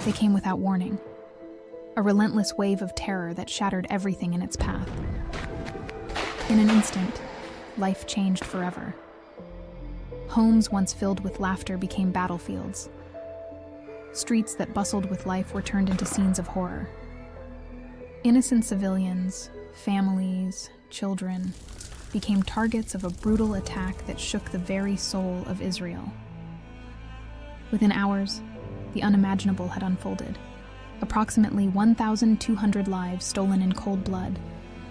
They came without warning. A relentless wave of terror that shattered everything in its path. In an instant, life changed forever. Homes once filled with laughter became battlefields. Streets that bustled with life were turned into scenes of horror. Innocent civilians, families, children, became targets of a brutal attack that shook the very soul of Israel. Within hours, the unimaginable had unfolded. Approximately 1,200 lives stolen in cold blood,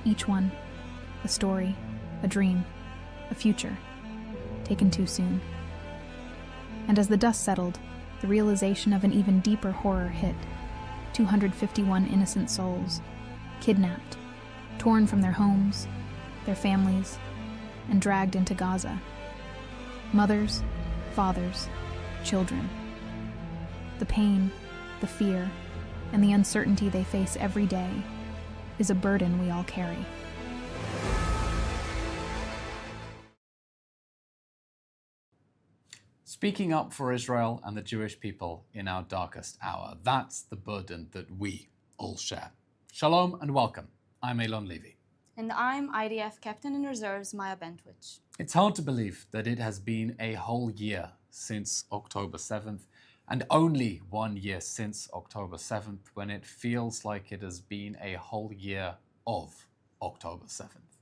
each one a story, a dream, a future, taken too soon. And as the dust settled, the realization of an even deeper horror hit. 251 innocent souls, kidnapped, torn from their homes, their families, and dragged into Gaza. Mothers, fathers, children. The pain, the fear, and the uncertainty they face every day is a burden we all carry. Speaking up for Israel and the Jewish people in our darkest hour, that's the burden that we all share. Shalom and welcome. I'm Eylon Levy. And I'm IDF Captain in Reserves Maya Bentwich. It's hard to believe that it has been a whole year since October 7th, and only 1 year since October 7th, when it feels like it has been a whole year of October 7th.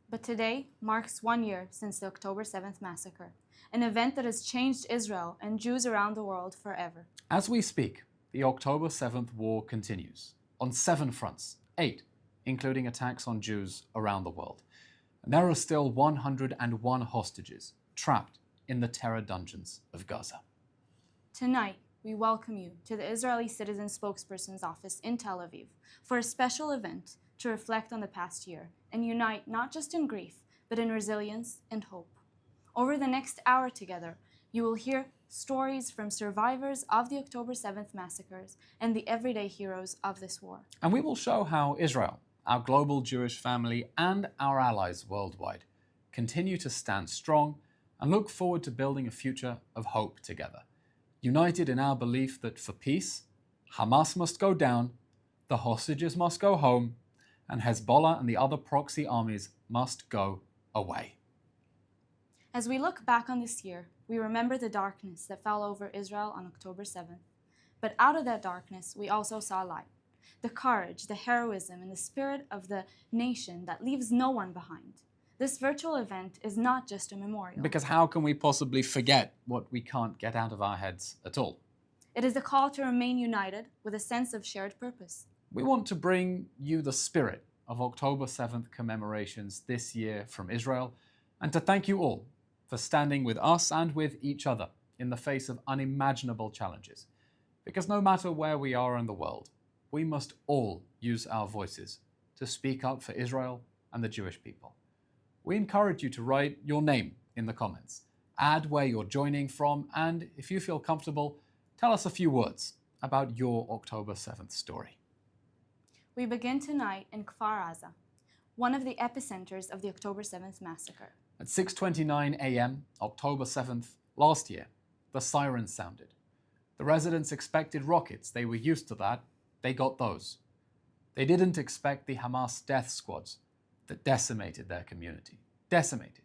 But today marks 1 year since the October 7th massacre, an event that has changed Israel and Jews around the world forever. As we speak, the October 7th war continues on 7 fronts, 8, including attacks on Jews around the world. And there are still 101 hostages trapped in the terror dungeons of Gaza. Tonight, we welcome you to the Israeli Citizen Spokesperson's office in Tel Aviv for a special event to reflect on the past year and unite not just in grief, but in resilience and hope. Over the next hour together, you will hear stories from survivors of the October 7th massacres and the everyday heroes of this war. And we will show how Israel, our global Jewish family, and our allies worldwide continue to stand strong and look forward to building a future of hope together. United in our belief that for peace, Hamas must go down, the hostages must go home, and Hezbollah and the other proxy armies must go away. As we look back on this year, we remember the darkness that fell over Israel on October 7th. But out of that darkness, we also saw light. The courage, the heroism, and the spirit of the nation that leaves no one behind. This virtual event is not just a memorial. Because how can we possibly forget what we can't get out of our heads at all? It is a call to remain united with a sense of shared purpose. We want to bring you the spirit of October 7th commemorations this year from Israel, and to thank you all for standing with us and with each other in the face of unimaginable challenges. Because no matter where we are in the world, we must all use our voices to speak up for Israel and the Jewish people. We encourage you to write your name in the comments, add where you're joining from, and if you feel comfortable, tell us a few words about your October 7th story. We begin tonight in Kfar Aza, one of the epicenters of the October 7th massacre. At 6:29 a.m., October 7th, last year, the sirens sounded. The residents expected rockets. They were used to that. They got those. They didn't expect the Hamas death squads that decimated their community. Decimated.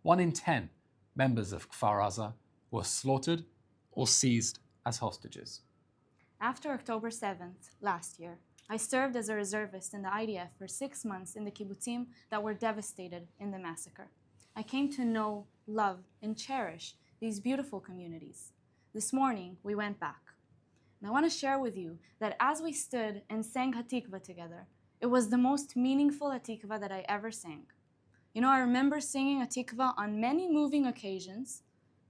1 in 10 members of Kfar Aza were slaughtered or seized as hostages. After October 7th last year, I served as a reservist in the IDF for 6 months in the kibbutzim that were devastated in the massacre. I came to know, love, and cherish these beautiful communities. This morning, we went back. And I want to share with you that as we stood and sang Hatikva together, it was the most meaningful Hatikva that I ever sang. You know, I remember singing Hatikva on many moving occasions,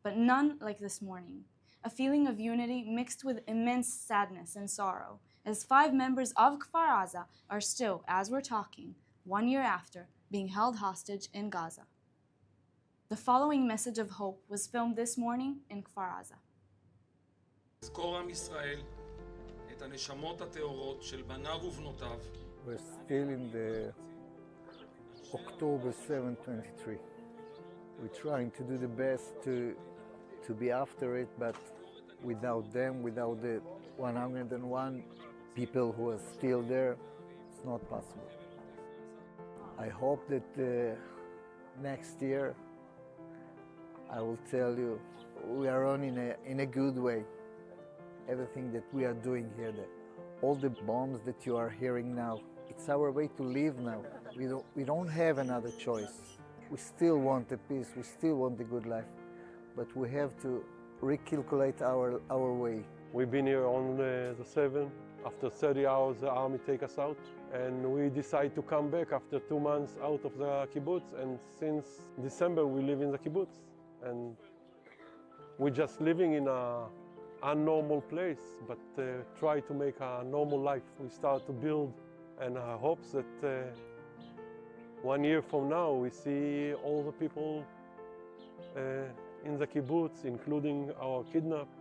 but none like this morning. A feeling of unity mixed with immense sadness and sorrow, as 5 members of Kfar Aza are still, as we're talking, 1 year after, being held hostage in Gaza. The following message of hope was filmed this morning in Kfar Aza. זכור עם ישראל את הנשמות הטהורות של בניו ובנותיו. We're still in the October 7, 23. We're trying to do the best to be after it, but Without them, without the 101 people who are still there, it's not possible. I hope that next year I will tell you we are on in a good way. Everything that we are doing here, all the bombs that you are hearing now, it's our way to live now. We don't have another choice. We still want the peace, we still want the good life, but we have to recalculate our way. We've been here on the 7th. After 30 hours, the army take us out, and we decide to come back after 2 months out of the kibbutz. And since December, we live in the kibbutz, and we're just living in a unnormal place, but try to make a normal life. We start to build, and hopes that 1 year from now, we see all the people in the kibbutz, including our kidnapped,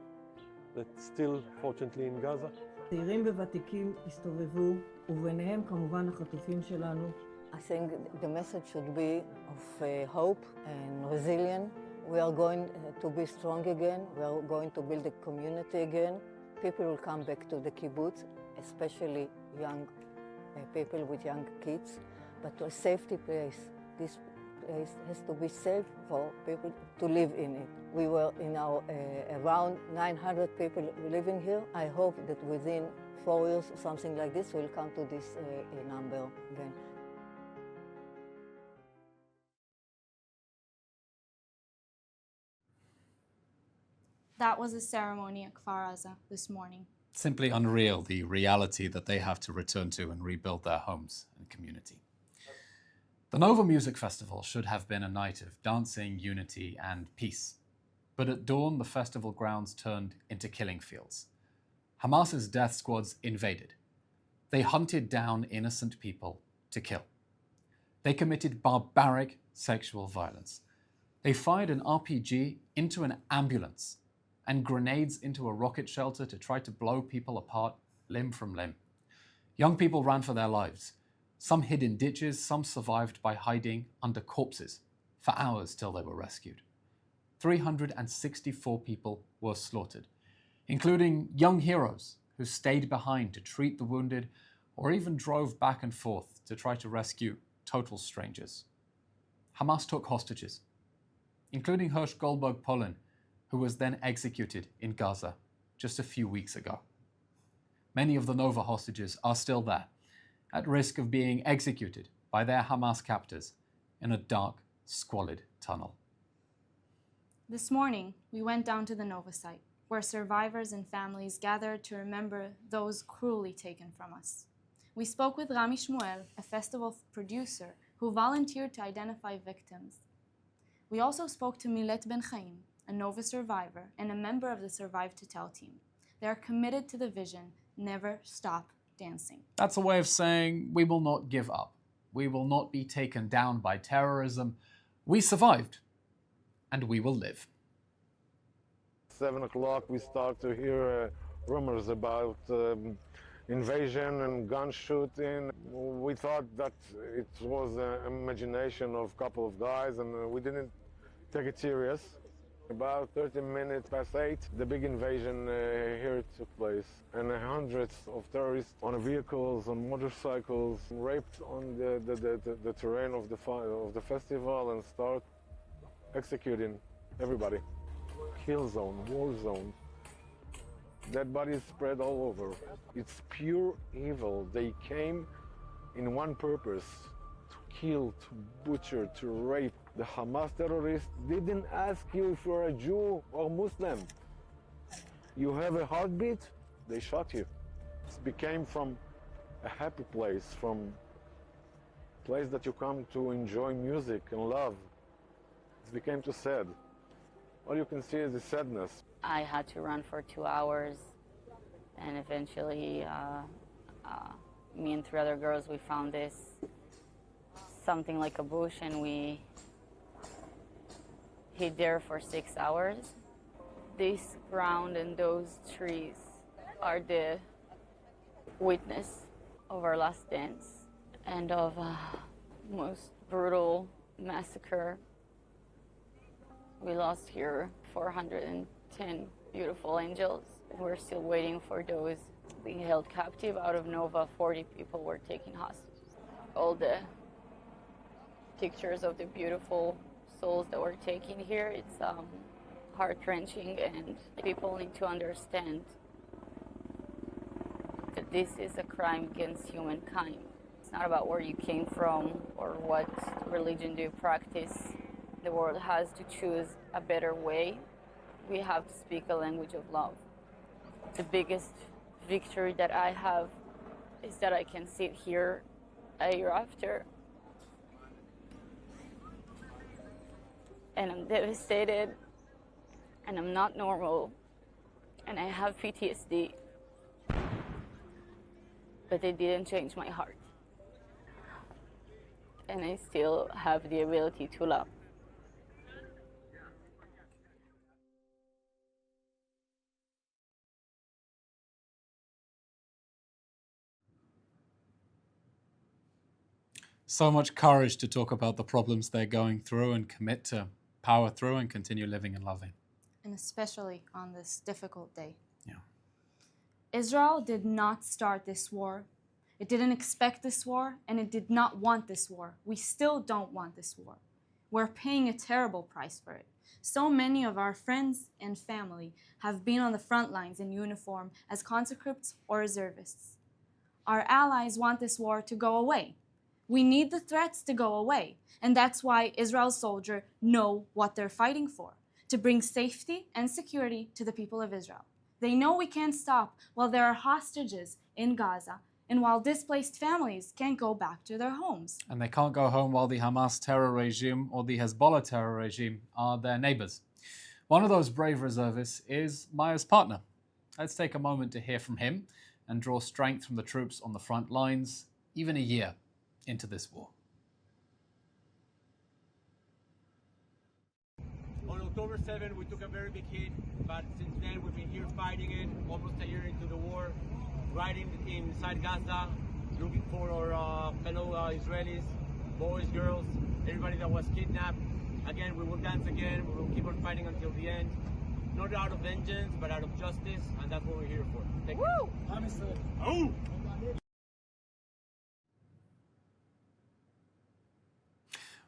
that's still fortunately in Gaza. צעירים וותיקים הסתובבו, וביניהם כמובן החטופים שלנו. I think the message should be of hope and resilience. We are going to be strong again. We are going to build a community again. People will come back to the kibbutz, especially young people with young kids, but to a safety place. This place has to be safe for people to live in it. We were in our around 900 people living here. I hope that within 4 years or something like this, we'll come to this number again. That was a ceremony at Kfar Aza this morning. Simply unreal, the reality that they have to return to and rebuild their homes and community. The Nova Music Festival should have been a night of dancing, unity, and peace. But at dawn, the festival grounds turned into killing fields. Hamas's death squads invaded. They hunted down innocent people to kill. They committed barbaric sexual violence. They fired an RPG into an ambulance and grenades into a rocket shelter to try to blow people apart limb from limb. Young people ran for their lives. Some hid in ditches, some survived by hiding under corpses for hours till they were rescued. 364 people were slaughtered, including young heroes who stayed behind to treat the wounded or even drove back and forth to try to rescue total strangers. Hamas took hostages, including Hirsch Goldberg Polin, who was then executed in Gaza just a few weeks ago. Many of the Nova hostages are still there, at risk of being executed by their Hamas captors in a dark, squalid tunnel. This morning, we went down to the Nova site, where survivors and families gathered to remember those cruelly taken from us. We spoke with Rami Shmuel, a festival producer who volunteered to identify victims. We also spoke to Milet Ben Chaim, a Nova survivor and a member of the Survive to Tell team. They are committed to the vision, never stop dancing. That's a way of saying we will not give up. We will not be taken down by terrorism. We survived, and we will live. 7 o'clock, we start to hear rumors about invasion and gun shooting. We thought that it was an imagination of a couple of guys, and we didn't take it serious. About 30 minutes past 8, the big invasion here took place, and hundreds of terrorists on vehicles, on motorcycles, raped on the terrain of the festival and start executing everybody. Kill zone, war zone. Dead bodies spread all over. It's pure evil. They came in one purpose: to kill, to butcher, to rape. The Hamas terrorists didn't ask you if you're a Jew or Muslim. You have a heartbeat, they shot you. It became from a happy place, from a place that you come to enjoy music and love. It became too sad. All you can see is the sadness. I had to run for 2 hours, and eventually me and 3 other girls, we found this, something like a bush, and we hid there for 6 hours. This ground and those trees are the witness of our last dance and of most brutal massacre. We lost here 410 10 beautiful angels. We're still waiting for those being held captive. Out of Nova, 40 people were taken hostage. All the pictures of the beautiful souls that were taken here, it's heart-wrenching, and people need to understand that this is a crime against humankind. It's not about where you came from or what religion do you practice. The world has to choose a better way. We have to speak a language of love. The biggest victory that I have is that I can sit here a year after and I'm devastated and I'm not normal and I have PTSD, but it didn't change my heart. And I still have the ability to love. So much courage to talk about the problems they're going through and commit to power through and continue living and loving. And especially on this difficult day. Yeah. Israel did not start this war. It didn't expect this war, and it did not want this war. We still don't want this war. We're paying a terrible price for it. So many of our friends and family have been on the front lines in uniform as conscripts or reservists. Our allies want this war to go away. We need the threats to go away, and that's why Israel's soldiers know what they're fighting for, to bring safety and security to the people of Israel. They know we can't stop while there are hostages in Gaza and while displaced families can't go back to their homes. And they can't go home while the Hamas terror regime or the Hezbollah terror regime are their neighbors. One of those brave reservists is Maya's partner. Let's take a moment to hear from him and draw strength from the troops on the front lines, even a year into this war. On October 7th, we took a very big hit, but since then we've been here fighting it, almost a year into the war, riding inside Gaza, looking for our fellow Israelis, boys, girls, everybody that was kidnapped. Again, we will dance again, we will keep on fighting until the end. Not out of vengeance, but out of justice, and that's what we're here for. Thank you. Oh!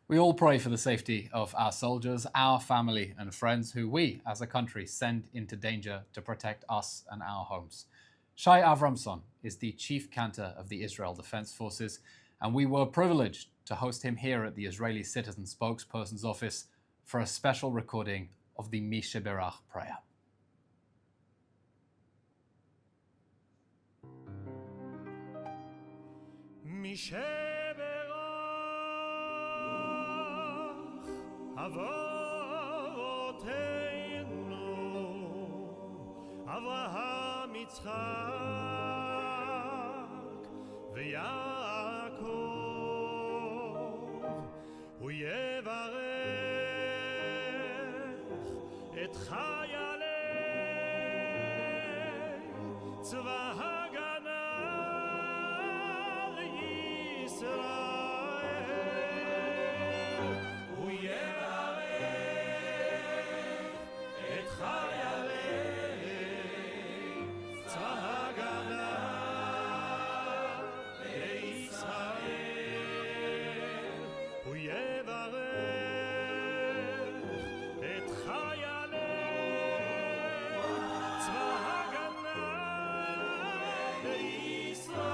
We all pray for the safety of our soldiers, our family and friends who we, as a country, send into danger to protect us and our homes. Shai Avramson is the chief cantor of the Israel Defense Forces, and we were privileged to host him here at the Israeli Citizen Spokesperson's office for a special recording of the Mi Sheberach prayer. Mi Sheberach Avotenu Avraham Yitzchak V'Yaakov Hu yevarech et chayalei tzva hagana Yisrael Hu yevarech et chayalei tzva hagana Yisrael Hu yevarech et chayalei tzva hagana Yisrael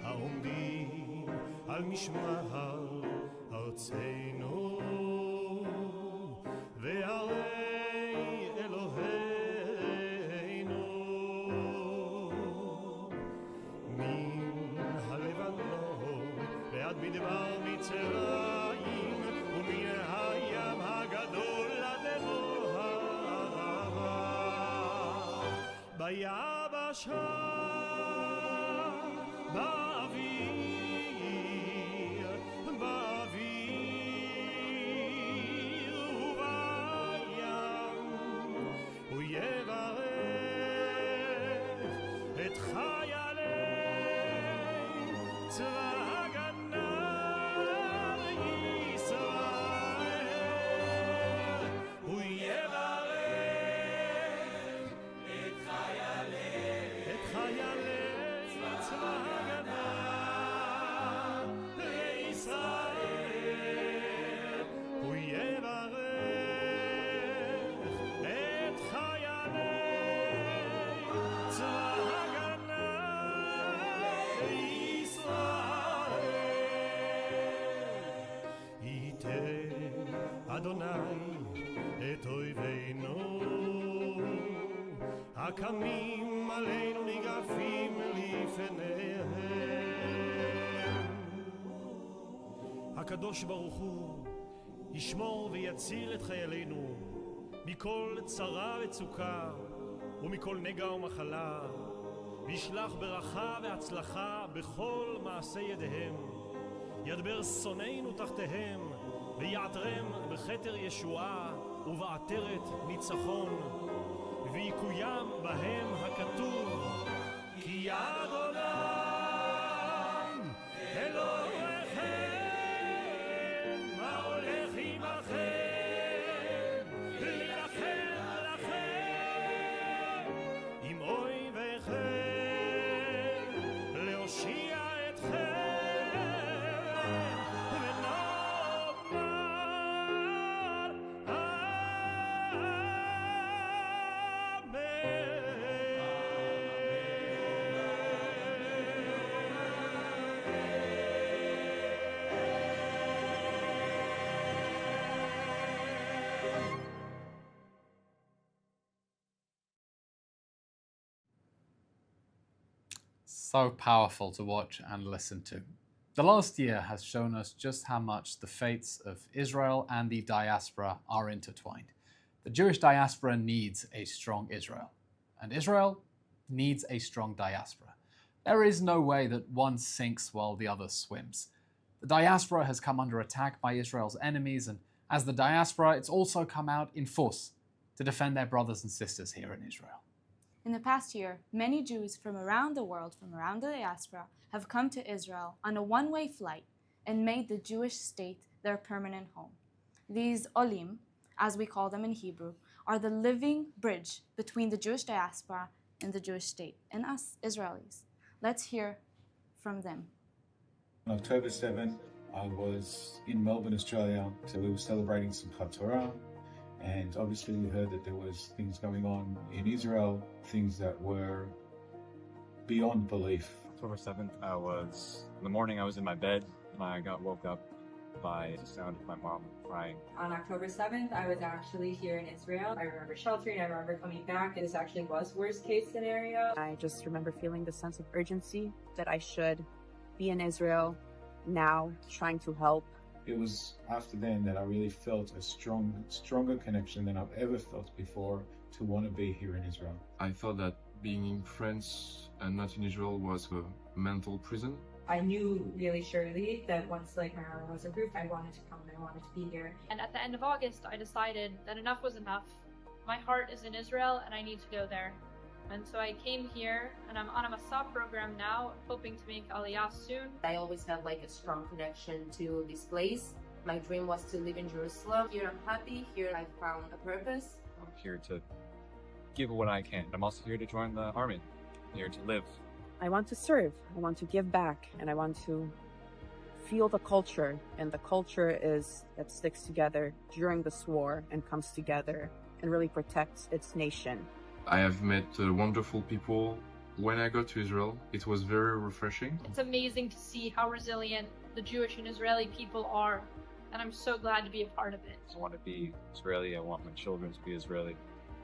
העומדים על משמר ארצנו וערי אלוהינו מן הלבנון ועד מדבר מצרים ומן הים הגדול עד לבוא הערבה ביבשה באוויר ובים הוא יברך את חיילי צבא הגנה לישראל אדוני את אויבינו הקמים עלינו ניגפים לפניהם. הקדוש ברוך הוא ישמור ויציל את חיילינו מכל צרה וצוקה ומכל נגע ומחלה, וישלח ברכה והצלחה בכל מעשה ידיהם, ידבר שונאינו תחתיהם ויעטרם בכתר ישועה ובעטרת ניצחון, ויקוים בהם הכתוב כי אדוני אלוהיכם ההולך עמכם להילחם לכם עם אויביכם להושיע אתכם ונאמר So powerful to watch and listen to. The last year has shown us just how much the fates of Israel and the diaspora are intertwined. The Jewish diaspora needs a strong Israel, and Israel needs a strong diaspora. There is no way that one sinks while the other swims. The diaspora has come under attack by Israel's enemies, and as the diaspora, it's also come out in force to defend their brothers and sisters here in Israel. In the past year, many Jews from around the world, from around the diaspora, have come to Israel on a one-way flight and made the Jewish state their permanent home. These olim, as we call them in Hebrew, are the living bridge between the Jewish diaspora and the Jewish state, and us, Israelis. Let's hear from them. On October 7th, I was in Melbourne, Australia, so we were celebrating Simchat Torah, and obviously we heard that there was things going on in Israel, things that were beyond belief. October 7th, in the morning I was in my bed, and I got woke up by the sound of my mom crying. On October 7th, I was actually here in Israel. I remember sheltering, I remember coming back. This actually was worst case scenario. I just remember feeling the sense of urgency that I should be in Israel now, trying to help. It was after then that I really felt a stronger connection than I've ever felt before to want to be here in Israel. I thought that being in France and not in Israel was a mental prison. I knew really surely that once my marriage was approved, I wanted to come and I wanted to be here. And at the end of August, I decided that enough was enough. My heart is in Israel and I need to go there. And so I came here, and I'm on a Masa program now, hoping to make Aliyah soon. I always had a strong connection to this place. My dream was to live in Jerusalem. Here I'm happy, here I found a purpose. I'm here to give what I can. I'm also here to join the army, here to live. I want to serve, I want to give back, and I want to feel the culture. And the culture is that sticks together during this war and comes together and really protects its nation. I have met wonderful people. When I got to Israel, it was very refreshing. It's amazing to see how resilient the Jewish and Israeli people are, and I'm so glad to be a part of it. I want to be Israeli. I want my children to be Israeli.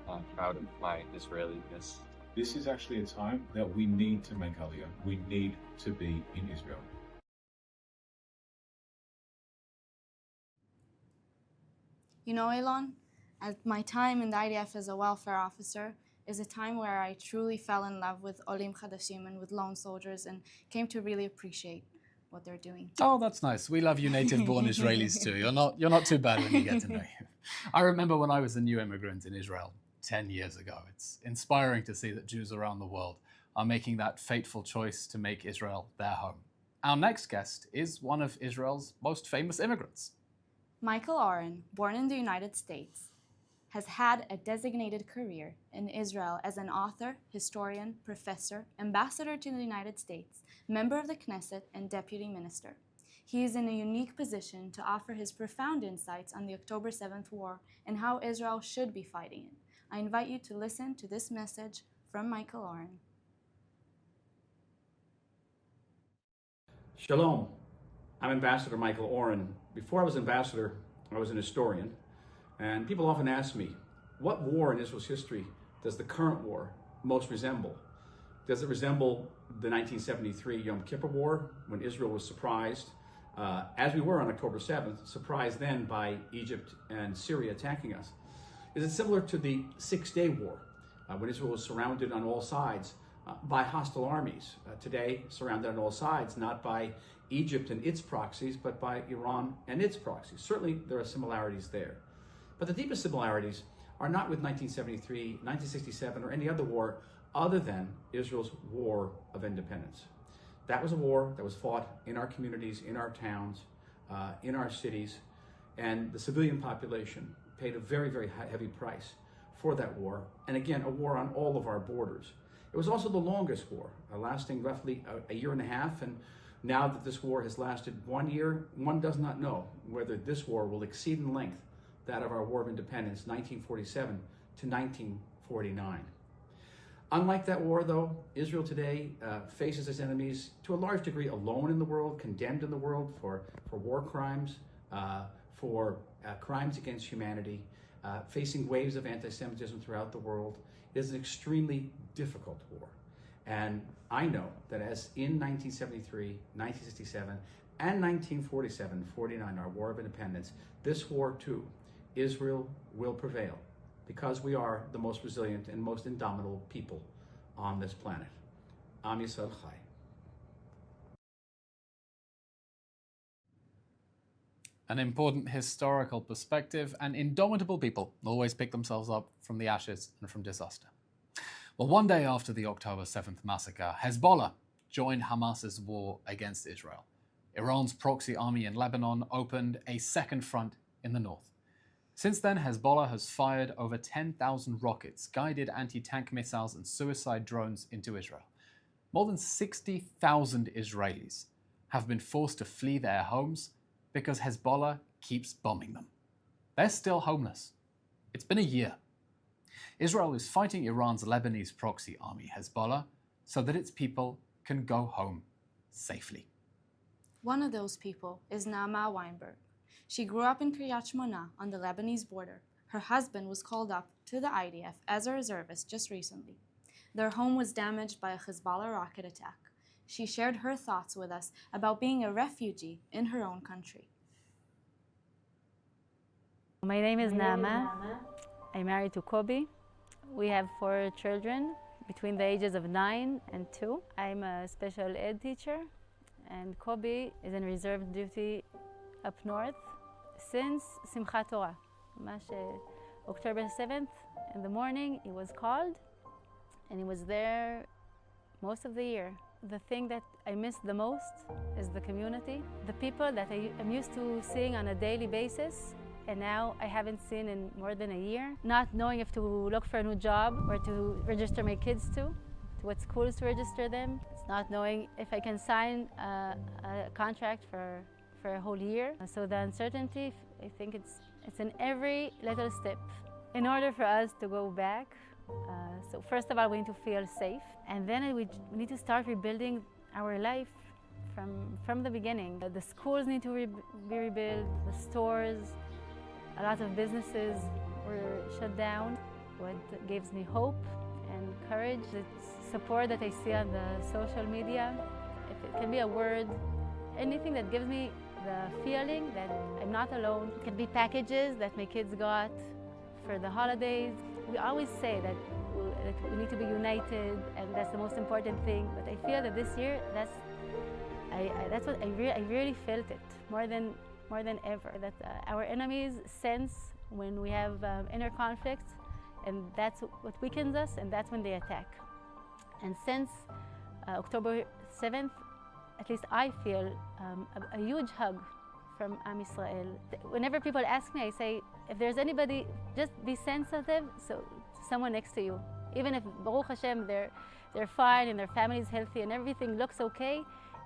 I'm proud of my Israeliness. This is actually a time that we need to make Aliyah. We need to be in Israel. You know, Eylon, at my time in the IDF as a welfare officer is a time where I truly fell in love with Olim Chadashim and with lone soldiers and came to really appreciate what they're doing. Oh, that's nice. We love you native-born Israelis too. You're not too bad when you get to know you. I remember when I was a new immigrant in Israel 10 years ago. It's inspiring to see that Jews around the world are making that fateful choice to make Israel their home. Our next guest is one of Israel's most famous immigrants. Michael Oren, born in the United States, has had a designated career in Israel as an author, historian, professor, ambassador to the United States, member of the Knesset, and deputy minister. He is in a unique position to offer his profound insights on the October 7th war and how Israel should be fighting it. I invite you to listen to this message from Michael Oren. Shalom. I'm Ambassador Michael Oren. Before I was ambassador, I was an historian. And people often ask me, what war in Israel's history does the current war most resemble? Does it resemble the 1973 Yom Kippur War, when Israel was surprised, as we were on October 7th, surprised then by Egypt and Syria attacking us? Is it similar to the Six-Day War, when Israel was surrounded on all sides by hostile armies? Today, surrounded on all sides, not by Egypt and its proxies, but by Iran and its proxies. Certainly, there are similarities there. But the deepest similarities are not with 1973, 1967, or any other war other than Israel's War of Independence. That was a war that was fought in our communities, in our towns, in our cities, and the civilian population paid a very, very heavy price for that war, and again, a war on all of our borders. It was also the longest war, lasting roughly a year and a half, and now that this war has lasted 1 year, one does not know whether this war will exceed in length that of our War of Independence, 1947 to 1949. Unlike that war, though, Israel today faces its enemies to a large degree alone in the world, condemned in the world for war crimes, for crimes against humanity, facing waves of anti-Semitism throughout the world. It is an extremely difficult war. And I know that as in 1973, 1967, and 1947-49, our War of Independence, this war too, Israel will prevail, because we are the most resilient and most indomitable people on this planet. Am Yisrael Chai. An important historical perspective, and indomitable people always pick themselves up from the ashes and from disaster. Well, one day after the October 7th massacre, Hezbollah joined Hamas's war against Israel. Iran's proxy army in Lebanon opened a second front in the north. Since then, Hezbollah has fired over 10,000 rockets, guided anti-tank missiles and suicide drones into Israel. More than 60,000 Israelis have been forced to flee their homes because Hezbollah keeps bombing them. They're still homeless. It's been a year. Israel is fighting Iran's Lebanese proxy army, Hezbollah, so that its people can go home safely. One of those people is Naama Weinberg. She grew up in Kiryat Shmona on the Lebanese border. Her husband was called up to the IDF as a reservist just recently. Their home was damaged by a Hezbollah rocket attack. She shared her thoughts with us about being a refugee in her own country. My name is Naama. I'm married to Kobi. We have 4 children between the ages of 9 and 2. I'm a special ed teacher, and Kobi is in reserve duty up north since Simchat Torah. October 7th in the morning, he was called, and he was there most of the year. The thing that I miss the most is the community, the people that I'm used to seeing on a daily basis, and now I haven't seen in more than a year. Not knowing if to look for a new job or to register my kids to what schools to register them. It's not knowing if I can sign a contract for a whole year. So the uncertainty, I think it's in every little step. In order for us to go back, so first of all, we need to feel safe, and then we need to start rebuilding our life from the beginning. The schools need to be rebuilt, the stores, a lot of businesses were shut down. What gives me hope and courage, the support that I see on the social media. If it can be a word, anything that gives me the feeling that I'm not alone. It can be packages that my kids got for the holidays. We always say that we need to be united, and that's the most important thing. But I feel that this year, that's what I really felt it more than ever. That our enemies sense when we have inner conflicts, and that's what weakens us, and that's when they attack. And since October 7th, at least I feel a huge hug from Am Yisrael. Whenever people ask me, I say, if there's anybody, just be sensitive to someone next to you. Even if, Baruch Hashem, they're fine and their family is healthy and everything looks okay,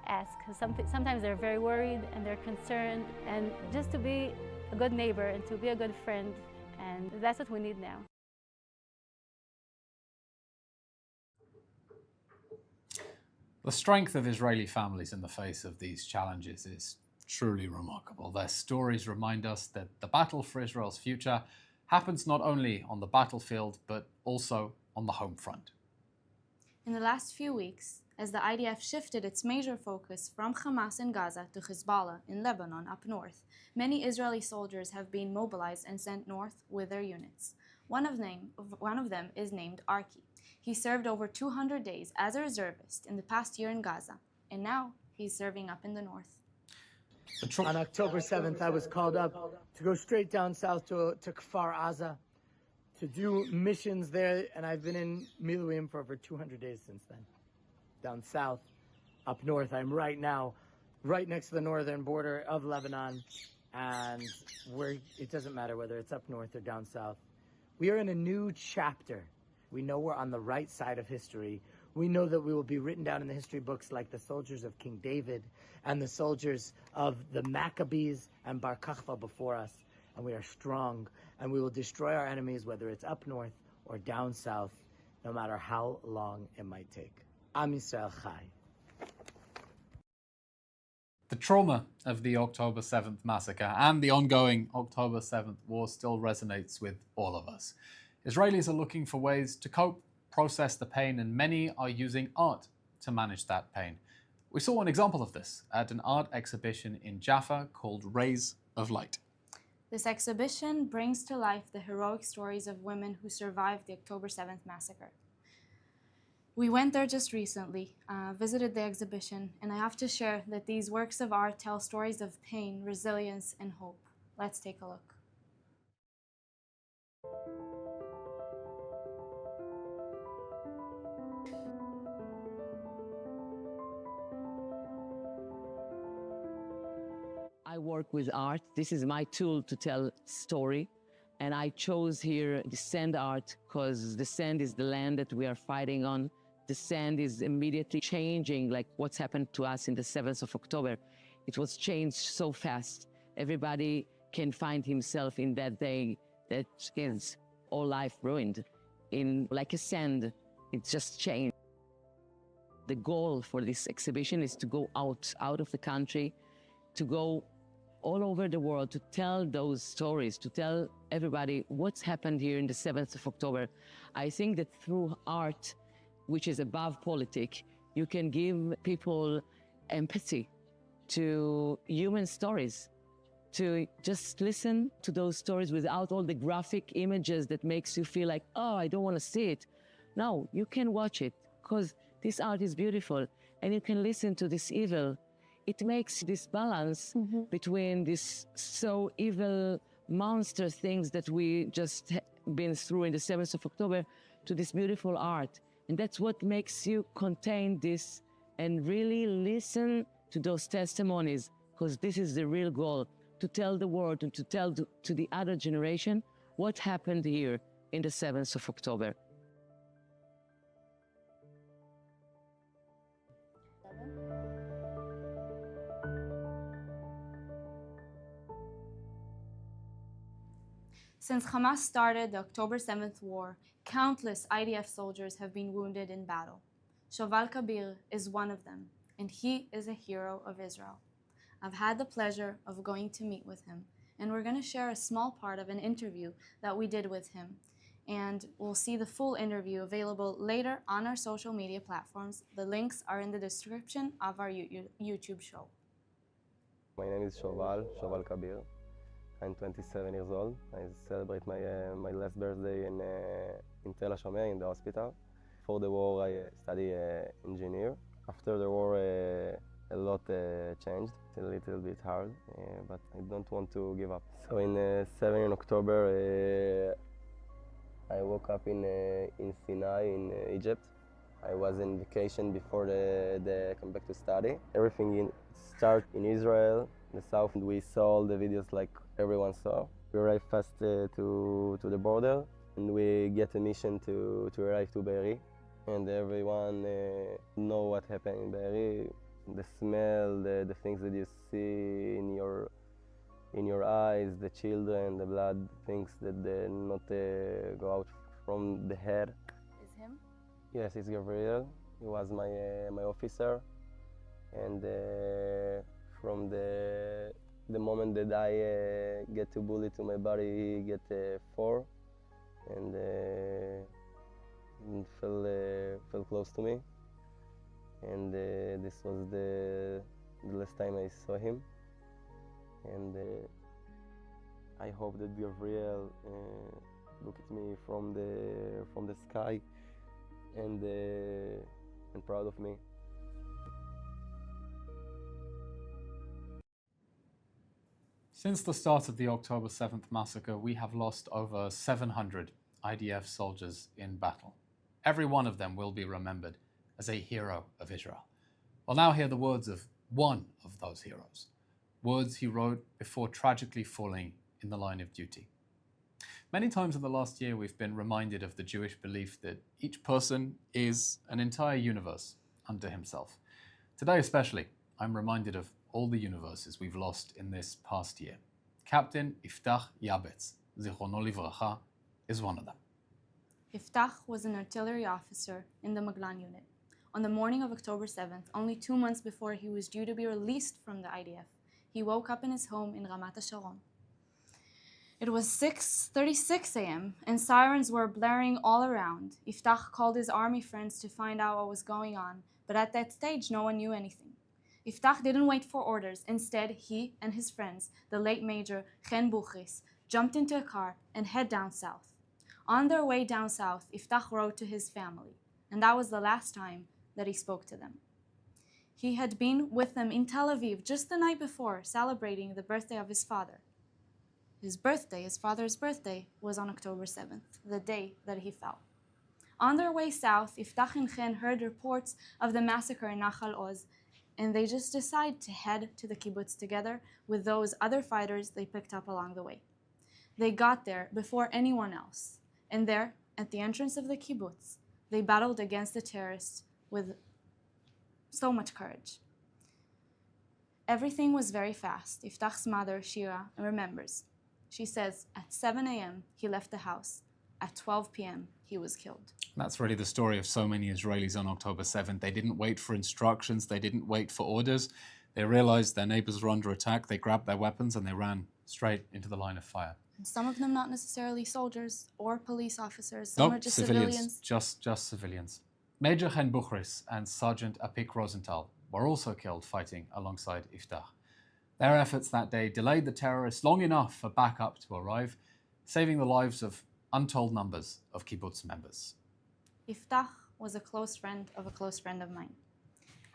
ask. Sometimes they're very worried and they're concerned, and just to be a good neighbor and to be a good friend, and that's what we need now. The strength of Israeli families in the face of these challenges is truly remarkable. Their stories remind us that the battle for Israel's future happens not only on the battlefield, but also on the home front. In the last few weeks, as the IDF shifted its major focus from Hamas in Gaza to Hezbollah in Lebanon up north, many Israeli soldiers have been mobilized and sent north with their units. One of them is named Arki. He served over 200 days as a reservist in the past year in Gaza, and now he's serving up in the north. On October 7th, I was called up to go straight down south to Kfar Aza to do missions there, and I've been in Miluim for over 200 days since then. Down south, up north, I'm right now, right next to the northern border of Lebanon, and it doesn't matter whether it's up north or down south. We are in a new chapter. We know we're on the right side of history. We know that we will be written down in the history books like the soldiers of King David and the soldiers of the Maccabees and Bar Kokhba before us. And we are strong, and we will destroy our enemies, whether it's up north or down south, no matter how long it might take. Am Yisrael Chai. The trauma of the October 7th massacre and the ongoing October 7th war still resonates with all of us. Israelis are looking for ways to cope, process the pain, and many are using art to manage that pain. We saw an example of this at an art exhibition in Jaffa called Rays of Light. This exhibition brings to life the heroic stories of women who survived the October 7th massacre. We went there just recently, visited the exhibition, and I have to share that these works of art tell stories of pain, resilience, and hope. Let's take a look. I work with art. This is my tool to tell story. And I chose here the sand art because the sand is the land that we are fighting on. The sand is immediately changing, like what's happened to us in the 7th of October. It was changed so fast. Everybody can find himself in that day that is all life ruined. In like a sand, it just changed. The goal for this exhibition is to go out of the country, to go all over the world, to tell those stories, to tell everybody what's happened here in the 7th of October. I think that through art, which is above politics, you can give people empathy to human stories, to just listen to those stories without all the graphic images that makes you feel like, oh, I don't want to see it. No, you can watch it because this art is beautiful and you can listen to this evil. It makes this balance between this so evil monster things that we just been through in the 7th of October to this beautiful art. And that's what makes you contain this and really listen to those testimonies, because this is the real goal, to tell the world and to tell to the other generation what happened here in the 7th of October. Since Hamas started the October 7th war, countless IDF soldiers have been wounded in battle. Shoval Kabir is one of them, and he is a hero of Israel. I've had the pleasure of going to meet with him, and we're going to share a small part of an interview that we did with him. And we'll see the full interview available later on our social media platforms. The links are in the description of our YouTube show. My name is Shoval Kabir. I'm 27 years old. I celebrate my last birthday in Tel HaShomer in the hospital. Before the war, I studied engineer. After the war, a lot changed. It's a little bit hard, but I don't want to give up. So in 7 October, I woke up in Sinai in Egypt. I was in vacation before the come back to study. Everything started in Israel, in the south. We saw all the videos like everyone saw. We arrived fast to the border, and we get a mission to arrive to Be'eri. And everyone know what happened in Be'eri. The smell, the things that you see in your eyes, the children, the blood, things that not go out from the head. Is him? Yes, it's Gabriel. He was my officer, and from the moment that I get a bullet to my body, he get 4, and fell close to me. And this was the last time I saw him. And I hope that Gabriel look at me from the sky and proud of me. Since the start of the October 7th massacre, we have lost over 700 IDF soldiers in battle. Every one of them will be remembered as a hero of Israel. We'll now hear the words of one of those heroes, words he wrote before tragically falling in the line of duty. Many times in the last year, we've been reminded of the Jewish belief that each person is an entire universe unto himself. Today especially, I'm reminded of all the universes we've lost in this past year. Captain Iftach Yabetz, Zichrono Livracha, is one of them. Iftach was an artillery officer in the Maglan unit. On the morning of October 7th, only 2 months before he was due to be released from the IDF, he woke up in his home in Ramat HaSharon. It was 6:36 a.m. and sirens were blaring all around. Iftach called his army friends to find out what was going on, but at that stage no one knew anything. Iftach didn't wait for orders. Instead, he and his friends, the late Major Chen Buchris, jumped into a car and head down south. On their way down south, Iftach wrote to his family, and that was the last time that he spoke to them. He had been with them in Tel Aviv just the night before, celebrating the birthday of his father. His father's birthday, was on October 7th, the day that he fell. On their way south, Iftach and Chen heard reports of the massacre in Nachal Oz, and they just decided to head to the kibbutz together with those other fighters they picked up along the way. They got there before anyone else, and there, at the entrance of the kibbutz, they battled against the terrorists with so much courage. Everything was very fast. Iftach's mother, Shira, remembers. She says, at 7 a.m., he left the house. At 12 p.m., he was killed. That's really the story of so many Israelis on October 7th. They didn't wait for instructions. They didn't wait for orders. They realized their neighbors were under attack. They grabbed their weapons and they ran straight into the line of fire. And some of them not necessarily soldiers or police officers. Some Nope, are just civilians. Just civilians. Major Chen Buchris and Sergeant Apik Rosenthal were also killed fighting alongside Iftach. Their efforts that day delayed the terrorists long enough for backup to arrive, saving the lives of untold numbers of kibbutz members. Iftach was a close friend of mine.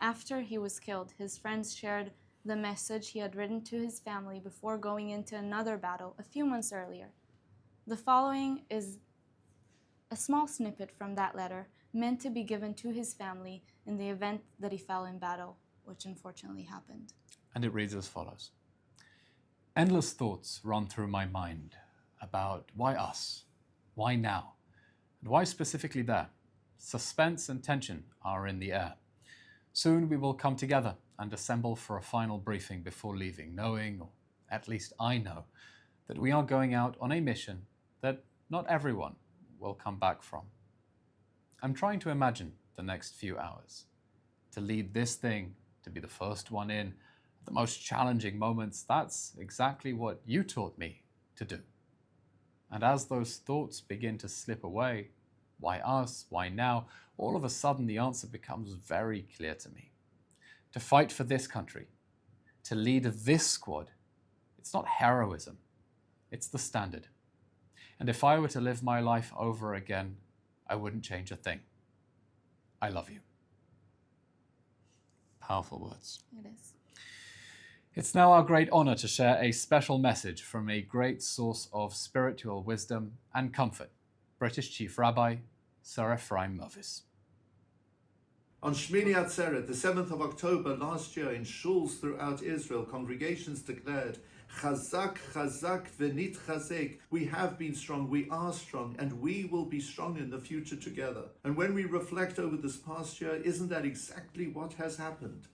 After he was killed, his friends shared the message he had written to his family before going into another battle a few months earlier. The following is a small snippet from that letter meant to be given to his family in the event that he fell in battle, which unfortunately happened. And it reads as follows. Endless thoughts run through my mind about why us, why now, and why specifically there. Suspense and tension are in the air. Soon we will come together and assemble for a final briefing before leaving, knowing, or at least I know, that we are going out on a mission that not everyone will come back from. I'm trying to imagine the next few hours, to lead this thing, to be the first one in, the most challenging moments. That's exactly what you taught me to do. And as those thoughts begin to slip away, why us, why now, all of a sudden the answer becomes very clear to me. To fight for this country, to lead this squad, it's not heroism, it's the standard. And if I were to live my life over again, I wouldn't change a thing. I love you. Powerful words. It is. It's now our great honor to share a special message from a great source of spiritual wisdom and comfort, British Chief Rabbi Sir Ephraim Mervis. On Shmini Atzeret, the 7th of October last year, in shuls throughout Israel, congregations declared, Chazak, Chazak, Venit Chazek. We have been strong, we are strong, and we will be strong in the future together. And when we reflect over this past year, isn't that exactly what has happened?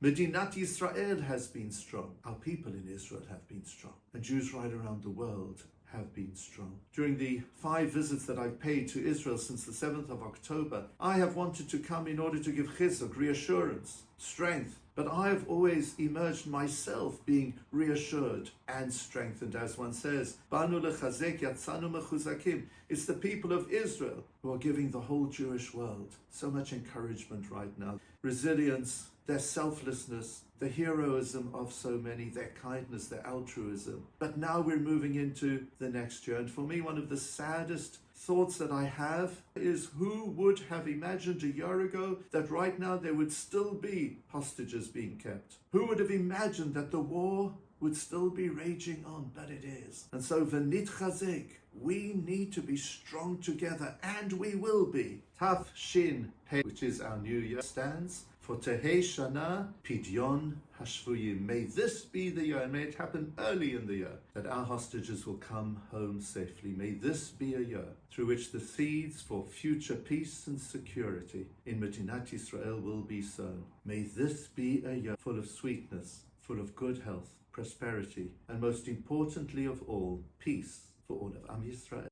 Medinat Yisrael has been strong. Our people in Israel have been strong. And Jews right around the world have been strong. During the 5 visits that I've paid to Israel since the 7th of October, I have wanted to come in order to give chizuk, reassurance, strength, But I've always emerged myself being reassured and strengthened, as one says. Banu lechazek yatzanu mechuzakim. It's the people of Israel who are giving the whole Jewish world so much encouragement right now. Resilience, their selflessness, the heroism of so many, their kindness, their altruism. But now we're moving into the next year. And for me, one of the saddest thoughts that I have is, who would have imagined a year ago that right now there would still be hostages being kept? Who would have imagined that the war would still be raging on? But it is. And so v'nit chazek, we need to be strong together, and we will be. Taf Shin Pei, which is our new year, stands for Tehei Shana Pidyon Hashvuyim. May this be the year, and may it happen early in the year, that our hostages will come home safely. May this be a year through which the seeds for future peace and security in Medinat Yisrael will be sown. May this be a year full of sweetness, full of good health, prosperity, and most importantly of all, peace for all of Am Yisrael.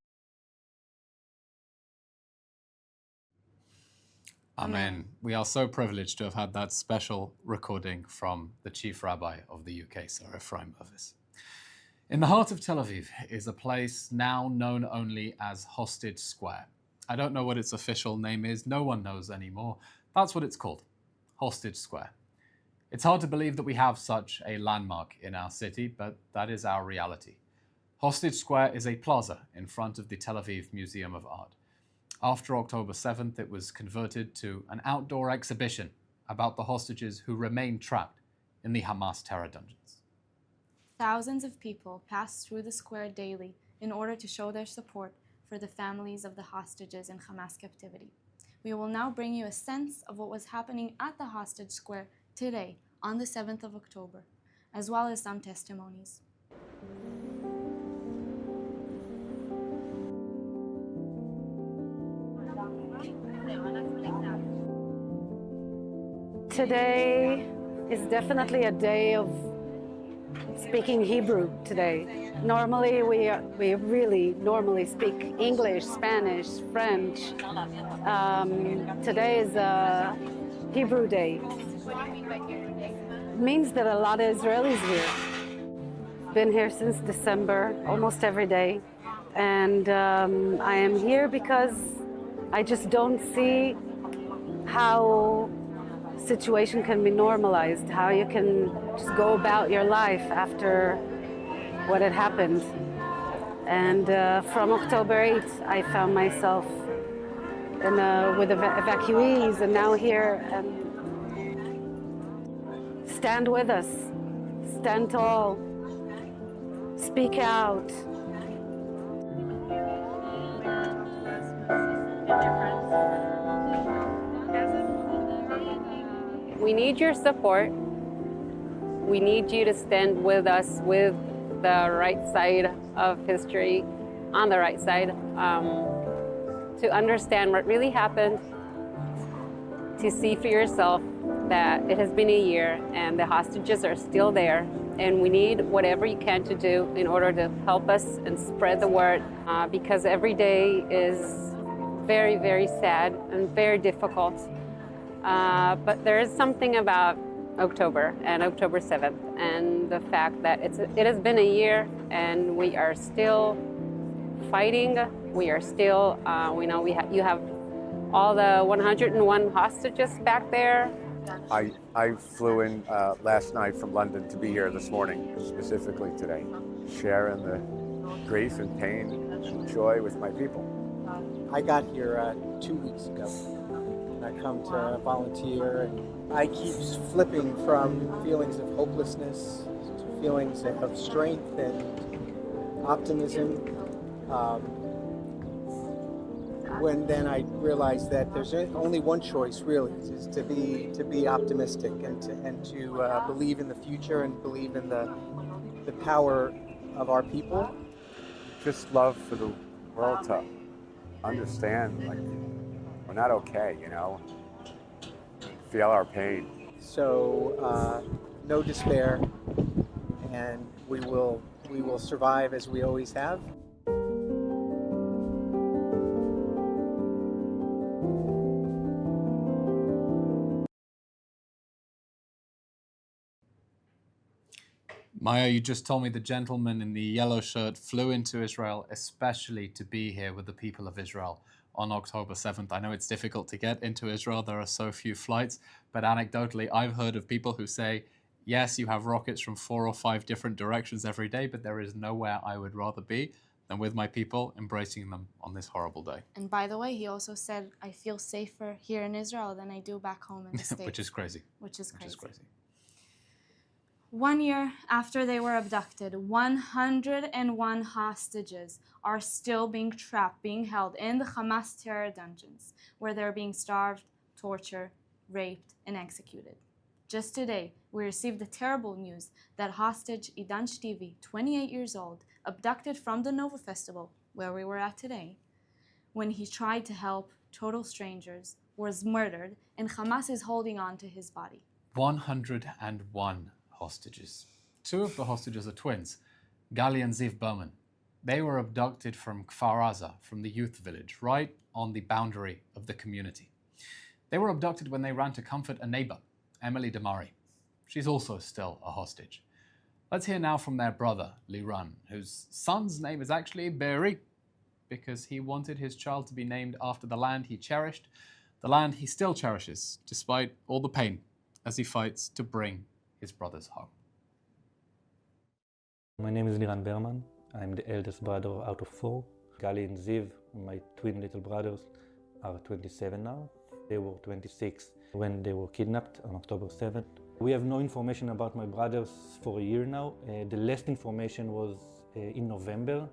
Amen. We are so privileged to have had that special recording from the Chief Rabbi of the UK, Sir Ephraim Mervis. In the heart of Tel Aviv is a place now known only as Hostage Square. I don't know what its official name is. No one knows anymore. That's what it's called, Hostage Square. It's hard to believe that we have such a landmark in our city, but that is our reality. Hostage Square is a plaza in front of the Tel Aviv Museum of Art. After October 7th, it was converted to an outdoor exhibition about the hostages who remain trapped in the Hamas terror dungeons. Thousands of people pass through the square daily in order to show their support for the families of the hostages in Hamas captivity. We will now bring you a sense of what was happening at the Hostage Square today, on the 7th of October, as well as some testimonies. Today is definitely a day of speaking Hebrew today. Normally, we really normally speak English, Spanish, French. Today is a Hebrew day. It means that a lot of Israelis here. Been here since December, almost every day. And I am here because I just don't see how situation can be normalized, how you can just go about your life after what had happened. And from October 8th, I found myself with evacuees, and now here. And stand with us, stand tall, speak out. We need your support. We need you to stand with us, with the right side of history, on the right side, to understand what really happened, to see for yourself that it has been a year and the hostages are still there, and we need whatever you can to do in order to help us and spread the word, because every day is very, very sad and very difficult. But there is something about October and October 7th and the fact that it has been a year and we are still fighting. We are still, we know you have all the 101 hostages back there. I flew in last night from London to be here this morning, specifically today, sharing the grief and pain and joy with my people. I got here 2 weeks ago. I come to volunteer, and I keep flipping from feelings of hopelessness to feelings of strength and optimism. When then I realized that there's only one choice, really, is to be optimistic and to believe in the future and believe in the power of our people. Just love for the world to understand, like, we're not okay, you know? Feel our pain. So, no despair, and we will survive as we always have. Maya, you just told me the gentleman in the yellow shirt flew into Israel especially to be here with the people of Israel on October 7th. I know it's difficult to get into Israel. There are so few flights, but anecdotally, I've heard of people who say, yes, you have rockets from 4 or 5 different directions every day, but there is nowhere I would rather be than with my people, embracing them on this horrible day. And by the way, he also said, I feel safer here in Israel than I do back home in the States. Which is crazy. Which is crazy. 1 year after they were abducted, 101 hostages are still being trapped, being held in the Hamas terror dungeons, where they're being starved, tortured, raped, and executed. Just today, we received the terrible news that hostage Idan Shtivi, 28 years old, abducted from the Nova Festival, where we were at today, when he tried to help total strangers, was murdered, and Hamas is holding on to his body. 101 hostages. 2 of the hostages are twins, Gali and Ziv Berman. They were abducted from Kfar Aza, from the youth village, right on the boundary of the community. They were abducted when they ran to comfort a neighbor, Emily Damari. She's also still a hostage. Let's hear now from their brother, Liran, whose son's name is actually Be'eri, because he wanted his child to be named after the land he cherished, the land he still cherishes, despite all the pain, as he fights to bring his brothers home. My name is Liran Berman. I'm the eldest brother out of 4. Gali and Ziv, my twin little brothers, are 27 now. They were 26 when they were kidnapped on October 7th. We have no information about my brothers for a year now. The last information was in November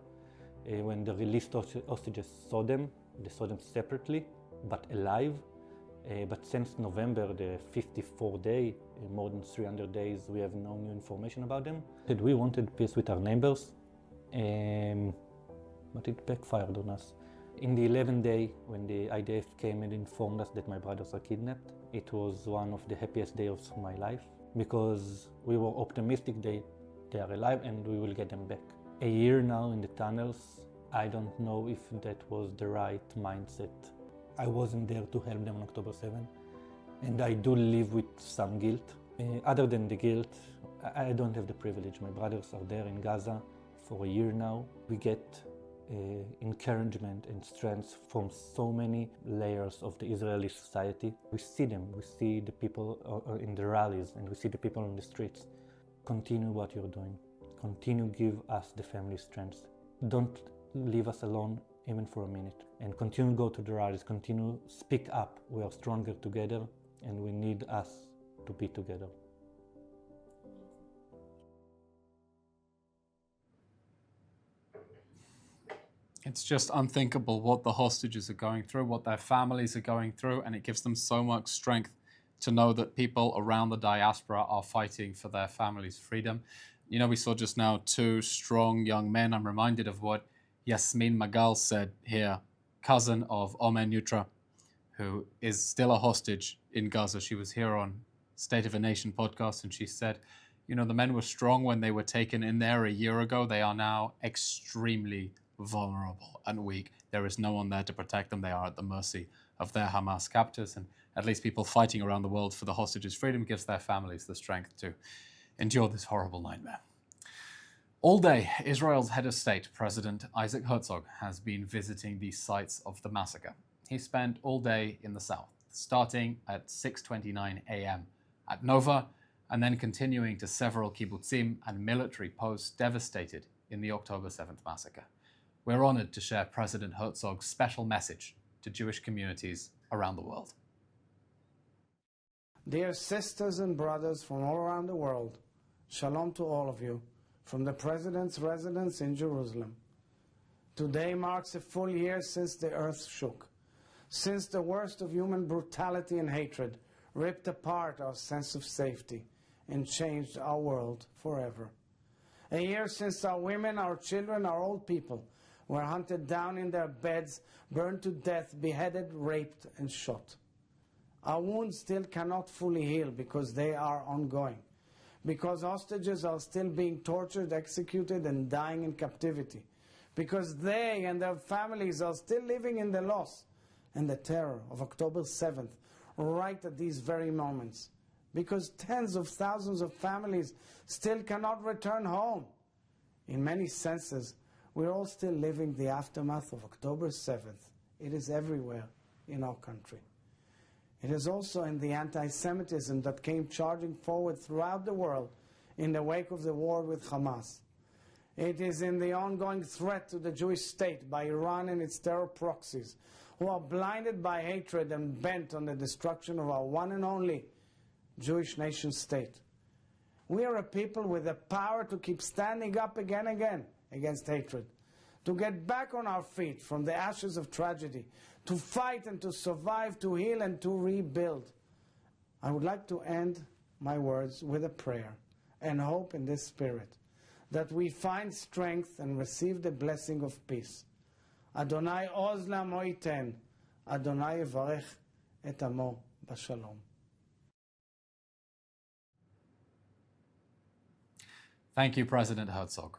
when the released hostages saw them. They saw them separately, but alive. But since November, the 54th day, more than 300 days, we have no new information about them. We wanted peace with our neighbors, but it backfired on us. In the 11th day, when the IDF came and informed us that my brothers are kidnapped, it was one of the happiest days of my life, because we were optimistic they are alive and we will get them back. A year now in the tunnels, I don't know if that was the right mindset. I wasn't there to help them on October 7th, and I do live with some guilt. Other than the guilt, I don't have the privilege. My brothers are there in Gaza for a year now. We get encouragement and strength from so many layers of the Israeli society. We see them, we see the people in the rallies, and we see the people on the streets. Continue what you're doing. Continue, give us the family strength. Don't leave us alone even for a minute. And continue to go to the rallies, continue speak up. We are stronger together, and we need us to be together. It's just unthinkable what the hostages are going through, what their families are going through, and it gives them so much strength to know that people around the diaspora are fighting for their families' freedom. You know, we saw just now 2 strong young men. I'm reminded of what Yasmin Magal said here, cousin of Omer Nutra, who is still a hostage in Gaza. She was here on State of a Nation podcast, and she said, you know, the men were strong when they were taken in there a year ago. They are now extremely vulnerable and weak. There is no one there to protect them. They are at the mercy of their Hamas captors, and at least people fighting around the world for the hostages' freedom gives their families the strength to endure this horrible nightmare. All day, Israel's head of state, President Isaac Herzog, has been visiting the sites of the massacre. He spent all day in the south, starting at 6:29 a.m. at Nova, and then continuing to several kibbutzim and military posts devastated in the October 7th massacre. We're honored to share President Herzog's special message to Jewish communities around the world. Dear sisters and brothers from all around the world, shalom to all of you from the President's residence in Jerusalem. Today marks a full year since the earth shook, since the worst of human brutality and hatred ripped apart our sense of safety and changed our world forever. A year since our women, our children, our old people were hunted down in their beds, burned to death, beheaded, raped, and shot. Our wounds still cannot fully heal because they are ongoing, because hostages are still being tortured, executed, and dying in captivity, because they and their families are still living in the loss and the terror of October 7th, right at these very moments, because tens of thousands of families still cannot return home. In many senses, we're all still living the aftermath of October 7th. It is everywhere in our country. It is also in the anti-Semitism that came charging forward throughout the world in the wake of the war with Hamas. It is in the ongoing threat to the Jewish state by Iran and its terror proxies, who are blinded by hatred and bent on the destruction of our one and only Jewish nation state. We are a people with the power to keep standing up again and again against hatred, to get back on our feet from the ashes of tragedy, to fight and to survive, to heal and to rebuild. I would like to end my words with a prayer and hope in this spirit, that we find strength and receive the blessing of peace. Adonai oz la'amo yiten, Adonai yevarech et amo b'shalom. Thank you, President Herzog.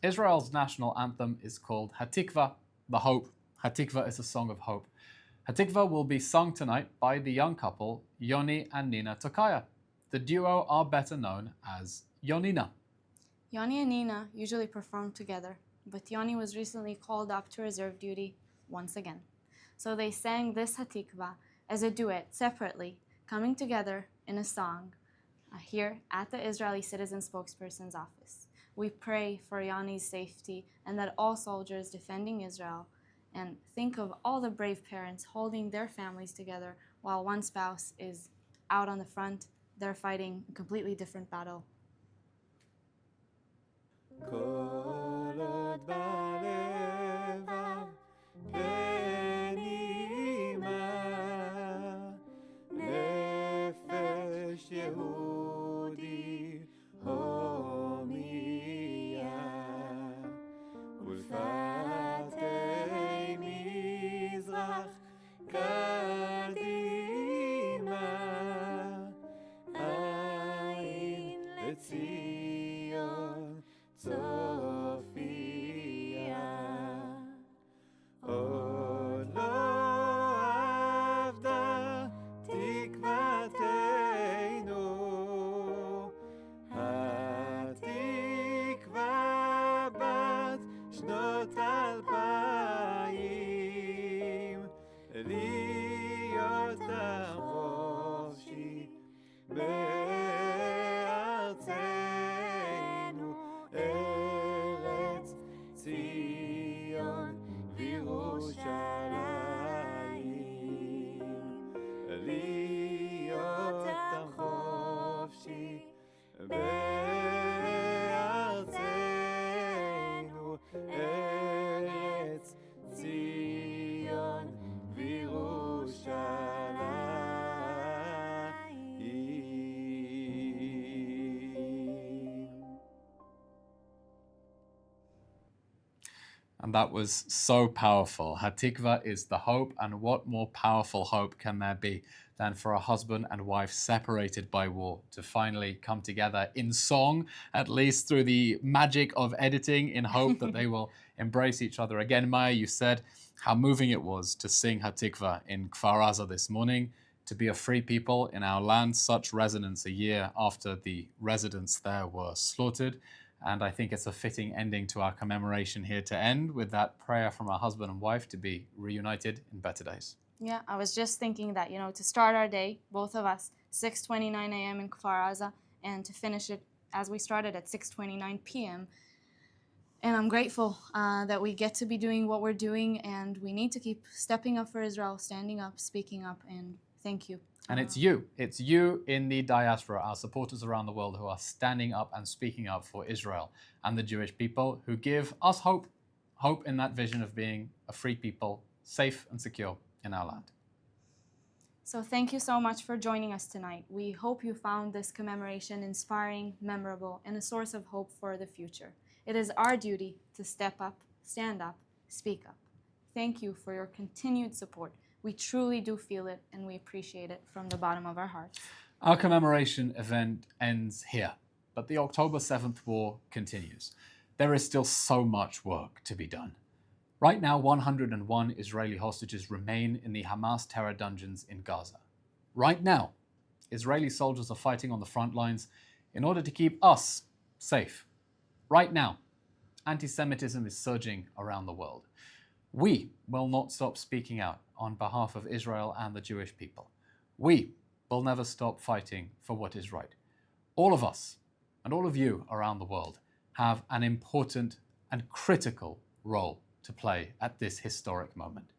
Israel's national anthem is called Hatikva, the Hope. Hatikva is a song of hope. Hatikva will be sung tonight by the young couple Yoni and Nina Tokaya. The duo are better known as Yonina. Yoni and Nina usually perform together, but Yoni was recently called up to reserve duty once again. So they sang this Hatikva as a duet separately, coming together in a song here at the Israeli Citizen Spokesperson's office. We pray for Yoni's safety and that all soldiers defending Israel, and think of all the brave parents holding their families together while one spouse is out on the front. They're fighting a completely different battle. And that was so powerful. Hatikva is the hope, and what more powerful hope can there be than for a husband and wife separated by war to finally come together in song, at least through the magic of editing, in hope that they will embrace each other again. Maya, you said how moving it was to sing Hatikva in Kfar Aza this morning, to be a free people in our land, such resonance a year after the residents there were slaughtered. And I think it's a fitting ending to our commemoration here to end with that prayer from our husband and wife to be reunited in better days. Yeah, I was just thinking that, to start our day, both of us, 6:29 a.m. in Kfar Aza, and to finish it as we started at 6:29 p.m. And I'm grateful that we get to be doing what we're doing, and we need to keep stepping up for Israel, standing up, speaking up, and thank you. And it's you in the diaspora, our supporters around the world who are standing up and speaking up for Israel and the Jewish people, who give us hope in that vision of being a free people, safe and secure in our land. So thank you so much for joining us tonight. We hope you found this commemoration inspiring, memorable, and a source of hope for the future. It is our duty to step up, stand up, speak up. Thank you for your continued support. We truly do feel it, and we appreciate it from the bottom of our hearts. Our commemoration event ends here, but the October 7th war continues. There is still so much work to be done. Right now, 101 Israeli hostages remain in the Hamas terror dungeons in Gaza. Right now, Israeli soldiers are fighting on the front lines in order to keep us safe. Right now, anti-Semitism is surging around the world. We will not stop speaking out on behalf of Israel and the Jewish people. We will never stop fighting for what is right. All of us and all of you around the world have an important and critical role to play at this historic moment.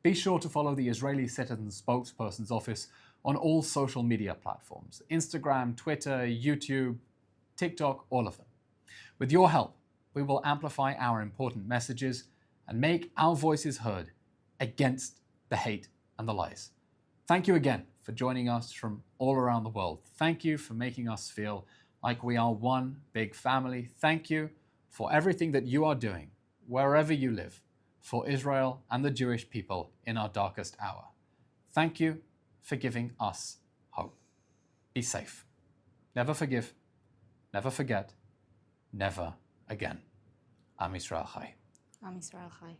Be sure to follow the Israeli Citizen Spokesperson's Office on all social media platforms: Instagram, Twitter, YouTube, TikTok, all of them. With your help, we will amplify our important messages and make our voices heard against the hate and the lies. Thank you again for joining us from all around the world. Thank you for making us feel like we are one big family. Thank you for everything that you are doing, wherever you live, for Israel and the Jewish people in our darkest hour. Thank you for giving us hope. Be safe. Never forgive, never forget, never again. Am Yisrael Chai. Am Yisrael Chai.